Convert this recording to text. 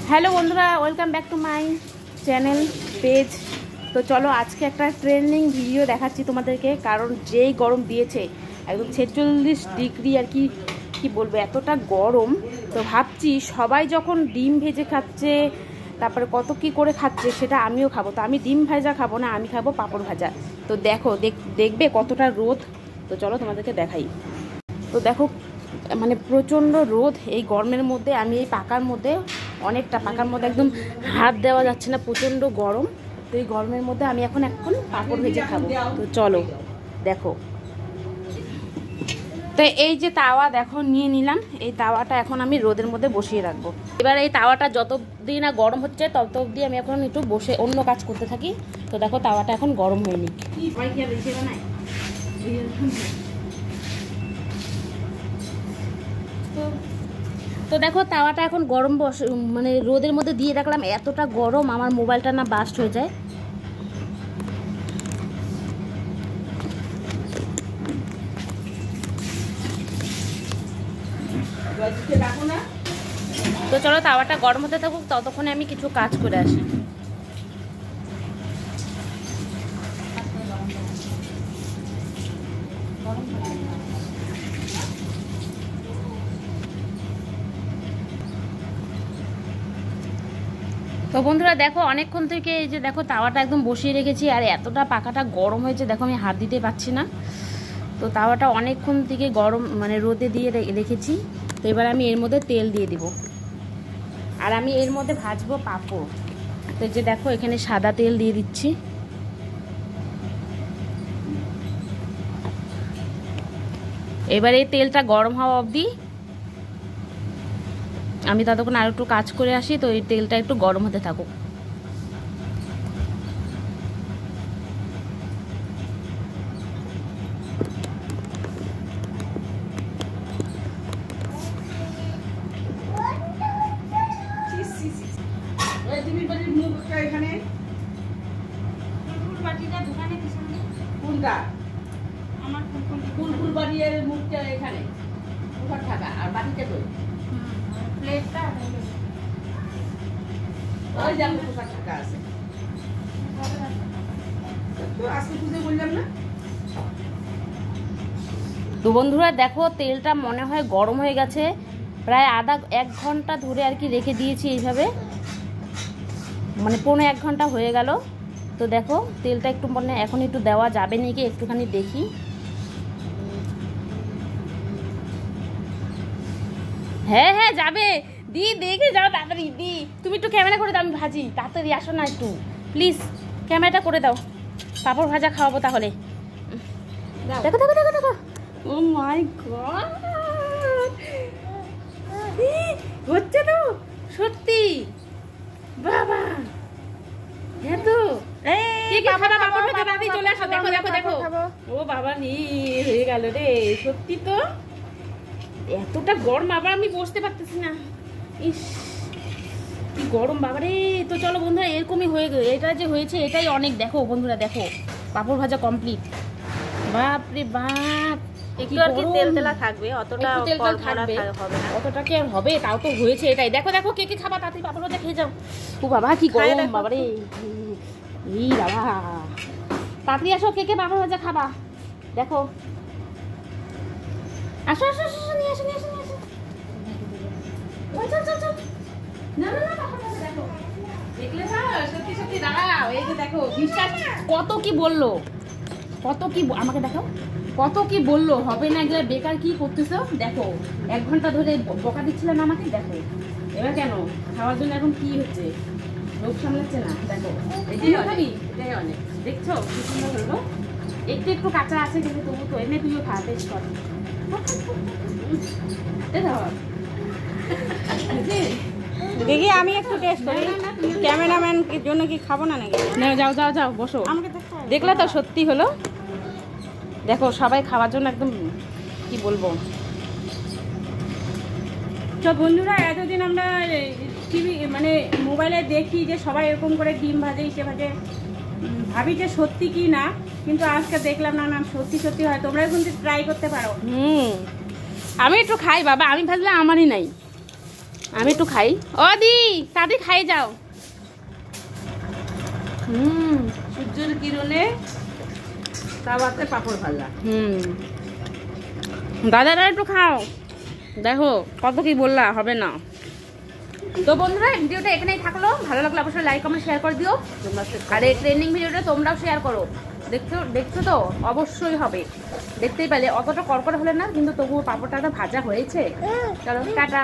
Hello বন্ধুরা, welcome back to my channel page. তো চলো আজকে একটা ট্রেন্ডিং ভিডিও দেখাচ্ছি তোমাদেরকে, কারণ যেই গরম দিয়েছে একদম 46 ডিগ্রি আর কি বলবো, এতটা গরম। তো ভাবছি সবাই যখন ডিম ভেজে খাচ্ছে, তারপরে কত কি করে খাচ্ছে, সেটা আমিও খাবো। তো আমি ডিম ভাজা খাবো না, আমি খাবো পাঁপড় ভাজা। তো দেখো দেখবে কতটা রোদ। তো চলো তোমাদেরকে দেখাই। তো দেখো মানে প্রচণ্ড রোদ এই গরমের মধ্যে। আমি এই পাকার মধ্যে, অনেকটা পাকার মধ্যে একদম হাত দেওয়া যাচ্ছে না, প্রচণ্ড গরম। তো এই গরমের মধ্যে আমি এখন পাঁপড় ভেজে খাবো। তো চলো দেখো। তো এই যে তাওয়া দেখো নিয়ে নিলাম, এই তাওয়াটা এখন আমি রোদের মধ্যে বসিয়ে রাখবো। এবার এই তাওয়াটা যতদিন না গরম হচ্ছে তত অবধি আমি এখন একটু বসে অন্য কাজ করতে থাকি। তো দেখো তাওয়াটা এখন গরম হয়নি। তো দেখো তাওয়াটা এখন গরম মানে রোদের মধ্যে দিয়ে রাখলাম। এতটা গরম আমার মোবাইলটা না বাস্ট হয়ে যায়। তো চলো তাওয়াটা গরম হতে থাকুক, ততক্ষণে আমি কিছু কাজ করে আসি। তো বন্ধুরা দেখো, অনেকক্ষণ থেকে এই যে দেখো তাওয়াটা একদম বসিয়ে রেখেছি, আর এতটা পাখাটা গরম হয়েছে দেখো, আমি হাত দিতে পারছি না। তো তাওয়াটা অনেকক্ষণ থেকে গরম মানে রোদে দিয়ে রেখেছি। তো এবার আমি এর মধ্যে তেল দিয়ে দিব, আর আমি এর মধ্যে ভাজবো পাঁপড়। তো যে দেখো এখানে সাদা তেল দিয়ে দিচ্ছি। এবার এই তেলটা গরম হওয়া অবধি আমি ততক্ষণ আর একটু কাজ করে আসি। তো এই তেলটা একটু গরম হতে থাকুক। তো বন্ধুরা দেখো তেলটা মনে হয় গরম হয়ে গেছে। প্রায় এক ঘন্টা ধরে আর কি রেখে দিয়েছি এইভাবে, মানে 1.5 ঘন্টা হয়ে গেল। তো দেখো তেলটা একটু মানে এখন একটু দেওয়া যাবে নাকি একটুখানি দেখি। হ্যাঁ হ্যাঁ যাবে, দি দেখে যাও তাড়াতাড়ি। দি তুমি একটু ক্যামেরা করে দাও, আমি ভাজি। তাড়াতাড়ি আসো না একটু প্লিজ, ক্যামেরাটা করে দাও। পাঁপড় ভাজা খাওয়াবো তাহলে। দেখো দেখো দেখো দেখো, ও মাই গড, হচ্ছে তো সত্যি। বাবা হ্যাঁ তো চলে আসো। দেখো দেখো দেখো, ও বাবা নি হয়ে গেল রে, সত্যি তো। এতটা গরম আবার আমি বসতে পারতেছি না। ইস কি গরম বাবা রে। তো চলো বন্ধুরা, এরকমই হয়ে গেল, এটা যে হয়েছে এটাই অনেক। দেখো বন্ধুরা দেখো পাঁপড় ভাজা কমপ্লিট। বাপ রে বাপ, একটু আর কি তেল তেলা থাকবে, অতটা থাকবে অতটা কি আর হবে, তাও তো হয়েছে এটাই। দেখো দেখো কে কে খাবা, তাড়াতাড়ি পাঁপড় ভাজা খেয়ে যাও। ও বাবা কি গরম বাবা রে, এই বাবা তাড়াতাড়ি আসো, কে কে পাঁপড় ভাজা খাবা দেখো। আসো আসো আসো, নিয়ে আসো নিয়ে আসো নিয়ে আসো। চল চল চল, না না না পাঁপড় ভাজা দেখো, দেখলে না সত্যি সত্যি দাঁড়াও। এই যে দেখো বিশ্বাস কত কি বললো, কত কি আমাকে দেখো, কত কি বললো হবে না, এগুলো বেকার কি করতেছো। দেখো 1 ঘন্টা ধরে বকা দিচ্ছিলেন আমাকে। দেখো এবার কেন খাওয়ার জন্য এখন কি হচ্ছে, লোক সামলাচ্ছে না। দেখো এটাই খাবি, এটাই অনেক। দেখছো কি সুন্দর হলো, একটু একটু কাঁচা আছে কিন্তু তবু তো এনে তুইও খা, টেস্ট কর। দেখি আমি একটু টেস্ট করি, ক্যামেরাম্যান জন্য কি খাবো না নাকি? না যাও যাও যাও বসো। দেখলে তো সত্যি হলো। দেখো সবাই খাওয়ার জন্য একদম কি বলবো। তো বন্ধুরা এতদিন আমরা টিভি মানে মোবাইলে দেখি যে সবাই এরকম করে ডিম ভাজে ইসে ভাজে, ভাবি যে সত্যি কি না, কিন্তু আজকে দেখলাম না না সত্যি সত্যি হয়। তোমরা কিন্তু ট্রাই করতে পারো। আমি একটু খাই বাবা, আমি ভাজলে আমারই নাই, আমি একটু খাই। ও দি তাড়াতাড়ি খাই যাও। সূর্যের কিরণে তাওয়াতে পাপড় ভাজা। দাদারা একটু খাও, দেখো কত কি বললা, হবে না। তো বন্ধুরা ভিডিওটা এখানেই থাকলো, ভালো লাগলে অবশ্যই লাইক কমেন্ট শেয়ার করে দিও। আর এই ট্রেনিং ভিডিওটা তোমরাও শেয়ার করো। দেখছো তো অবশ্যই হবে, দেখতেই পেলে অতটা কড়কড় হলে না, কিন্তু তবুও পাপড়টা ভাজা হয়েছে। চলো টাটা।